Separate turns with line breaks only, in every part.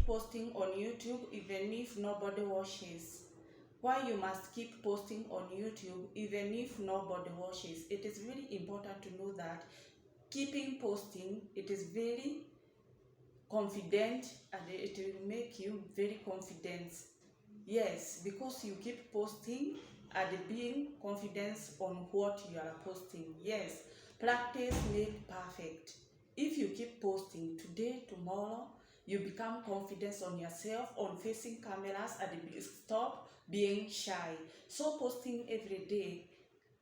posting on YouTube even if nobody watches? Why you must keep posting on YouTube even if nobody watches? It is very important to know that keeping posting, it is very confident and it will make you very confident. Yes, because you keep posting and being confident on what you are posting. Yes, practice makes perfect. If you keep posting today, tomorrow, you become confident on yourself, on facing cameras, and stop being shy. So posting every day,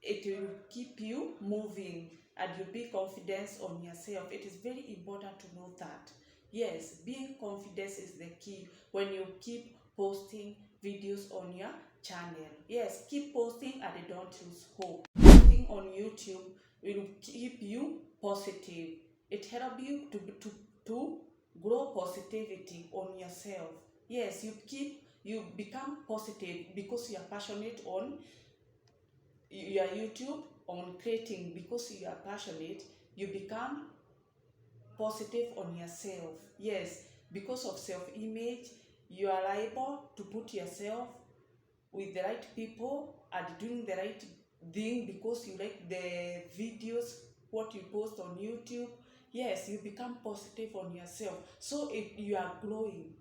it will keep you moving and you be confident on yourself. It is very important to know that. Yes, being confident is the key when you keep posting videos on your channel. Yes, keep posting and don't lose hope. Posting on YouTube will keep you positive. It helps you to grow positivity on yourself. Yes, you become positive because you are passionate on your YouTube, on creating. Because you are passionate, you become positive on yourself. Yes, because of self-image, you are able to put yourself with the right people and doing the right thing because you like the videos what you post on YouTube. Yes, you become positive on yourself. So if you are growing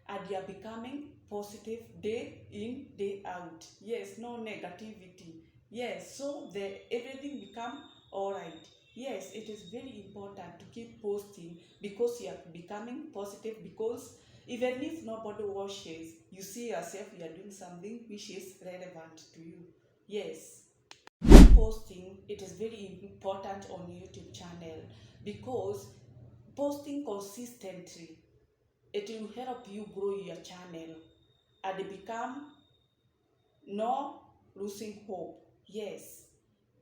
and you are becoming positive day in, day out. Yes, no negativity. Yes, so the everything become all right. Yes, it is very important to keep posting because you are becoming positive, because even if nobody watches, you see yourself, you are doing something which is relevant to you. Yes, posting, it is very important on YouTube channel because posting consistently, it will help you grow your channel and become no losing hope. Yes,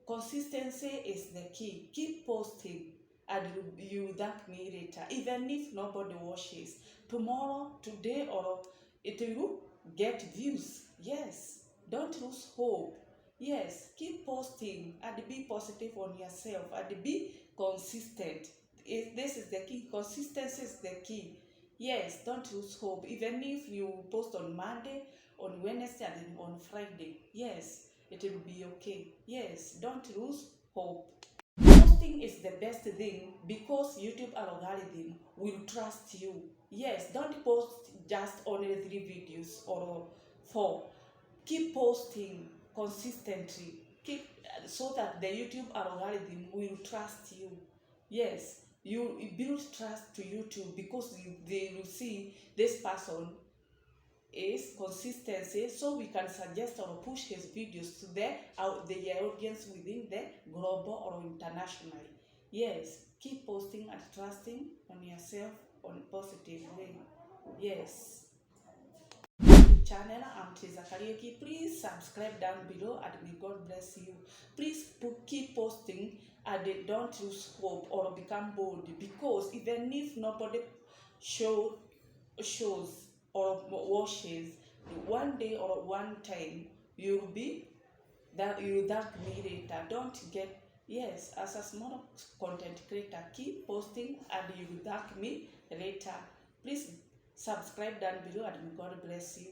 consistency is the key. Keep posting and you thank me later. Even if nobody watches, tomorrow, today, or it will get views. Yes, don't lose hope. Yes, keep posting and be positive on yourself and be consistent. This is the key. Consistency is the key. Yes, don't lose hope. Even if you post on Monday, on Wednesday, and on Friday. Yes, it will be okay. Yes, don't lose hope. Posting is the best thing because YouTube algorithm will trust you. Yes, don't post just only 3 videos or 4. Keep posting consistently. Keep so that the YouTube algorithm will trust you. Yes, you build trust to YouTube because they will see this person is consistency, so we can suggest or push his videos to the audience within the global or international. Yes, keep posting and trusting on yourself on positive way. Yes, channel, I'm Teresa Karaoke. Please subscribe down below and may God bless you. Please keep posting and don't lose hope or become bold, because even if nobody shows or watches, one day or one time you'll be that you thank me later. Don't get. Yes, as a small content creator, keep posting and you will thank me later. Please subscribe down below and may God bless you.